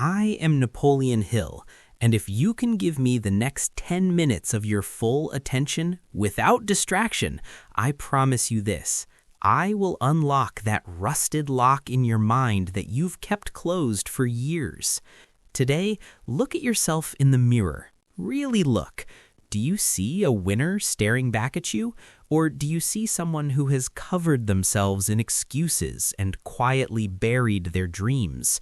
I am Napoleon Hill, and if you can give me the next 10 minutes of your full attention without distraction, I promise you this. I will unlock that rusted lock in your mind that you've kept closed for years. Today, look at yourself in the mirror. Really look. Do you see a winner staring back at you? Or do you see someone who has covered themselves in excuses and quietly buried their dreams?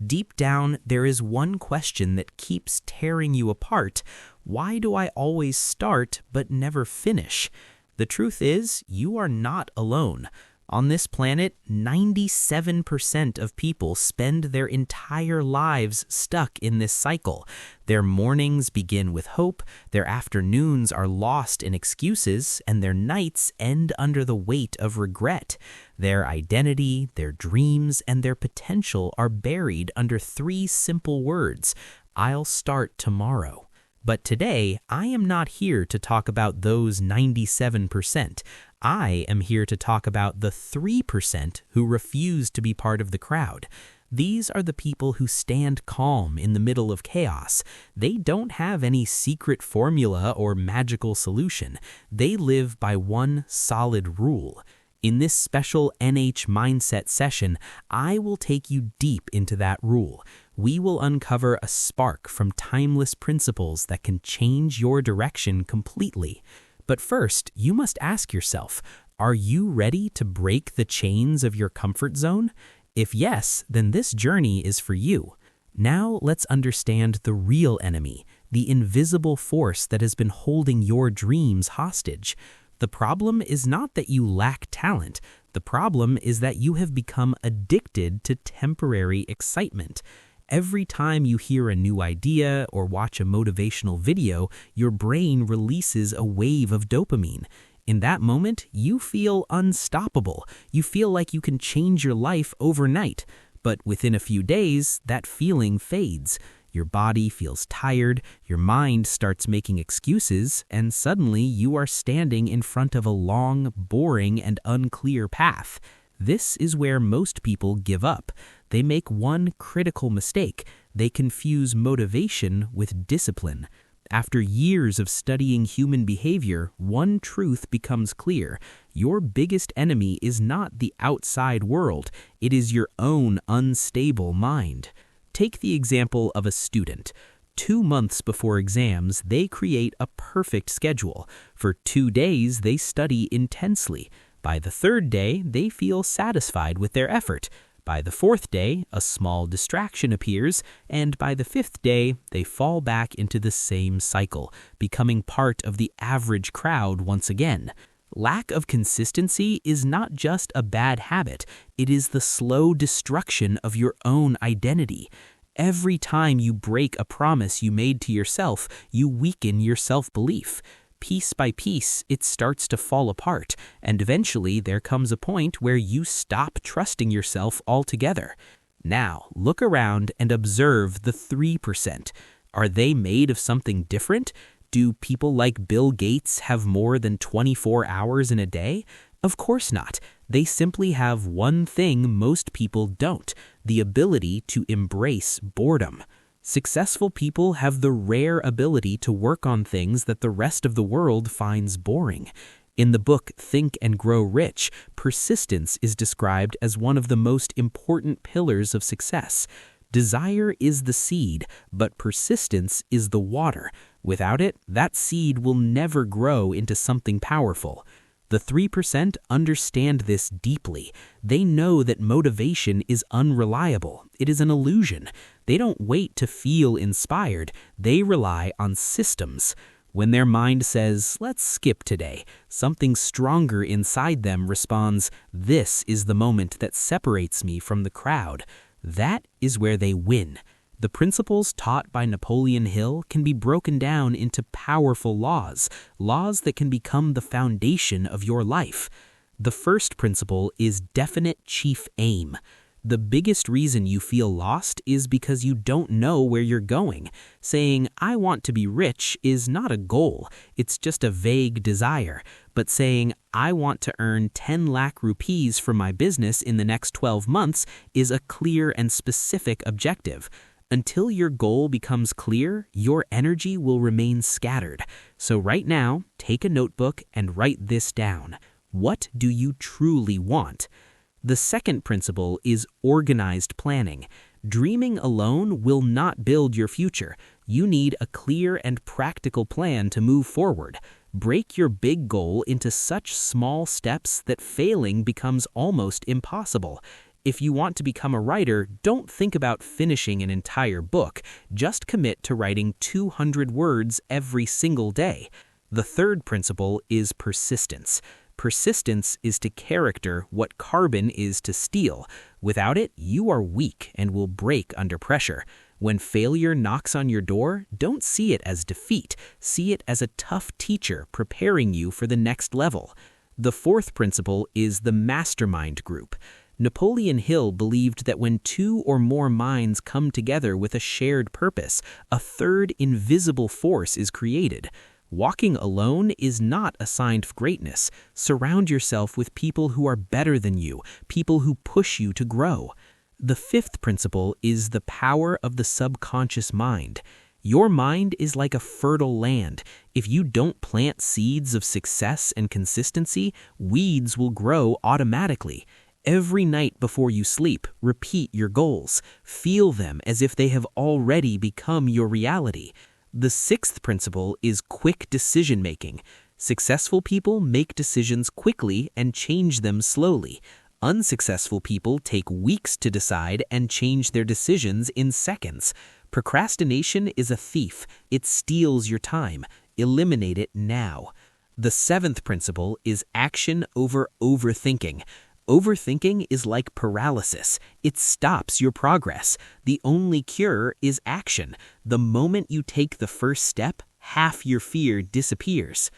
Deep down, there is one question that keeps tearing you apart. Why do I always start but never finish? The truth is, you are not alone. On this planet, 97% of people spend their entire lives stuck in this cycle. Their mornings begin with hope, their afternoons are lost in excuses, and their nights end under the weight of regret. Their identity, their dreams, and their potential are buried under 3 simple words: I'll start tomorrow. But today, I am not here to talk about those 97%. I am here to talk about the 3% who refuse to be part of the crowd. These are the people who stand calm in the middle of chaos. They don't have any secret formula or magical solution. They live by one solid rule. In this special NH Mindset session, I will take you deep into that rule. We will uncover a spark from timeless principles that can change your direction completely. But first, you must ask yourself, are you ready to break the chains of your comfort zone? If yes, then this journey is for you. Now let's understand the real enemy, the invisible force that has been holding your dreams hostage. The problem is not that you lack talent. The problem is that you have become addicted to temporary excitement. Every time you hear a new idea or watch a motivational video, your brain releases a wave of dopamine. In that moment, you feel unstoppable. You feel like you can change your life overnight. But within a few days, that feeling fades. Your body feels tired, your mind starts making excuses, and suddenly you are standing in front of a long, boring, and unclear path. This is where most people give up. They make one critical mistake. They confuse motivation with discipline. After years of studying human behavior, one truth becomes clear. Your biggest enemy is not the outside world. It is your own unstable mind. Take the example of a student. 2 months before exams, they create a perfect schedule. For 2 days, they study intensely. By the 3rd day, they feel satisfied with their effort. By the 4th day, a small distraction appears, and by the 5th day, they fall back into the same cycle, becoming part of the average crowd once again. Lack of consistency is not just a bad habit, it is the slow destruction of your own identity. Every time you break a promise you made to yourself, you weaken your self-belief. Piece by piece, it starts to fall apart, and eventually there comes a point where you stop trusting yourself altogether. Now, look around and observe the 3%. Are they made of something different? Do people like Bill Gates have more than 24 hours in a day? Of course not. They simply have one thing most people don't: the ability to embrace boredom. Successful people have the rare ability to work on things that the rest of the world finds boring. In the book Think and Grow Rich, persistence is described as one of the most important pillars of success. Desire is the seed, but persistence is the water. Without it, that seed will never grow into something powerful. The 3% understand this deeply. They know that motivation is unreliable. It is an illusion. They don't wait to feel inspired. They rely on systems. When their mind says, "Let's skip today," something stronger inside them responds, "This is the moment that separates me from the crowd." That is where they win. The principles taught by Napoleon Hill can be broken down into powerful laws that can become the foundation of your life. The first principle is definite chief aim. The biggest reason you feel lost is because you don't know where you're going. Saying, "I want to be rich" is not a goal. It's just a vague desire. But saying, "I want to earn 10 lakh rupees from my business in the next 12 months" is a clear and specific objective. Until your goal becomes clear, your energy will remain scattered. So right now, take a notebook and write this down. What do you truly want? The second principle is organized planning. Dreaming alone will not build your future. You need a clear and practical plan to move forward. Break your big goal into such small steps that failing becomes almost impossible. If you want to become a writer, don't think about finishing an entire book. Just commit to writing 200 words every single day. The third principle is persistence. Persistence is to character what carbon is to steel. Without it, you are weak and will break under pressure. When failure knocks on your door, don't see it as defeat. See it as a tough teacher preparing you for the next level. The fourth principle is the mastermind group. Napoleon Hill believed that when two or more minds come together with a shared purpose, a third invisible force is created. Walking alone is not a sign of greatness. Surround yourself with people who are better than you, people who push you to grow. The fifth principle is the power of the subconscious mind. Your mind is like a fertile land. If you don't plant seeds of success and consistency, weeds will grow automatically. Every night before you sleep, repeat your goals. Feel them as if they have already become your reality. The sixth principle is quick decision-making. Successful people make decisions quickly and change them slowly. Unsuccessful people take weeks to decide and change their decisions in seconds. Procrastination is a thief. It steals your time. Eliminate it now. The seventh principle is action over overthinking. Overthinking is like paralysis. It stops your progress. The only cure is action. The moment you take the first step, half your fear disappears.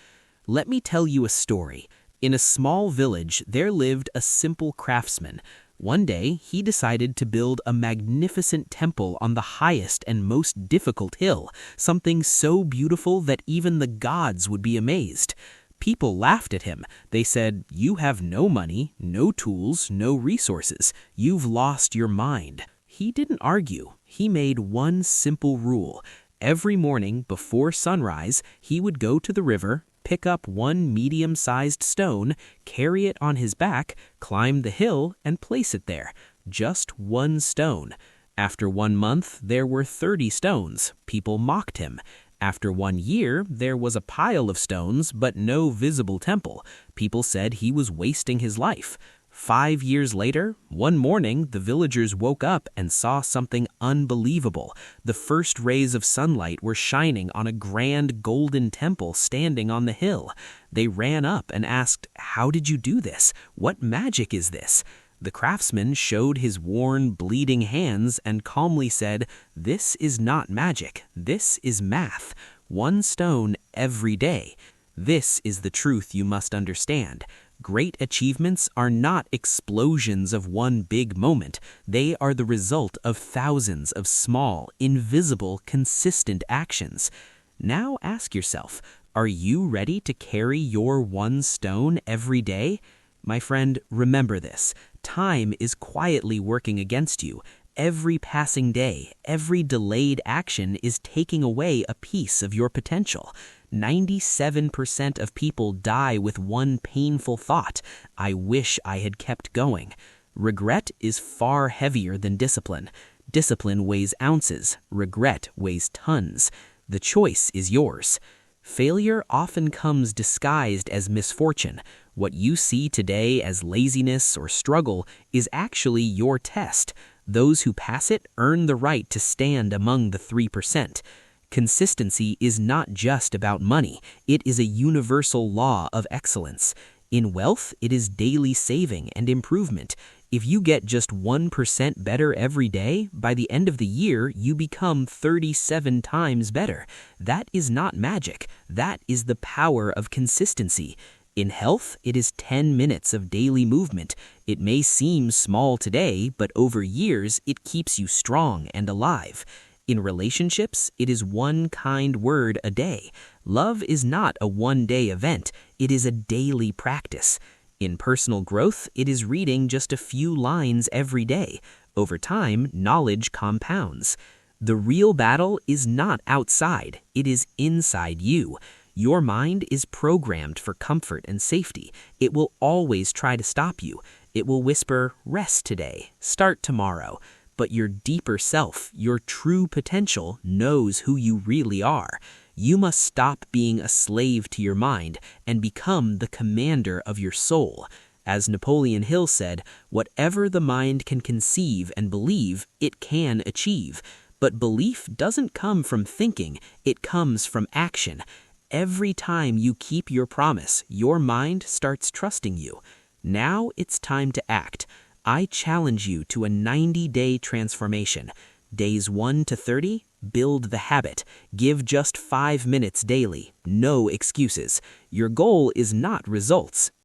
Let me tell you a story. In a small village, there lived a simple craftsman. One day, he decided to build a magnificent temple on the highest and most difficult hill, something so beautiful that even the gods would be amazed. People laughed at him. They said, "You have no money, no tools, no resources. You've lost your mind." He didn't argue. He made one simple rule. Every morning before sunrise, he would go to the river, pick up one medium-sized stone, carry it on his back, climb the hill, and place it there. Just one stone. After 1 month, there were 30 stones. People mocked him. After 1 year, there was a pile of stones, but no visible temple. People said he was wasting his life. 5 years later, one morning, the villagers woke up and saw something unbelievable. The first rays of sunlight were shining on a grand golden temple standing on the hill. They ran up and asked, "How did you do this? What magic is this?" The craftsman showed his worn, bleeding hands and calmly said, "This is not magic. This is math. 1 stone every day. This is the truth you must understand. Great achievements are not explosions of one big moment. They are the result of thousands of small, invisible, consistent actions." Now ask yourself, are you ready to carry your 1 stone every day? My friend, remember this. Time is quietly working against you. Every passing day, every delayed action is taking away a piece of your potential. 97% of people die with one painful thought: "I wish I had kept going." Regret is far heavier than discipline. Discipline weighs ounces. Regret weighs tons. The choice is yours. Failure often comes disguised as misfortune. What you see today as laziness or struggle is actually your test. Those who pass it earn the right to stand among the 3%. Consistency is not just about money. It is a universal law of excellence. In wealth, it is daily saving and improvement. If you get just 1% better every day, by the end of the year, you become 37 times better. That is not magic. That is the power of consistency. In health, it is 10 minutes of daily movement. It may seem small today, but over years, it keeps you strong and alive. In relationships, it is 1 kind word a day. Love is not a one-day event. It is a daily practice. In personal growth, it is reading just a few lines every day. Over time, knowledge compounds. The real battle is not outside, it is inside you. Your mind is programmed for comfort and safety. It will always try to stop you. It will whisper, rest today, start tomorrow. But your deeper self, your true potential, knows who you really are. You must stop being a slave to your mind and become the commander of your soul. As Napoleon Hill said, whatever the mind can conceive and believe, it can achieve. But belief doesn't come from thinking, it comes from action. Every time you keep your promise, your mind starts trusting you. Now it's time to act. I challenge you to a 90-day transformation. Days 1 to 30, build the habit. Give just 5 minutes daily. No excuses. Your goal is not results.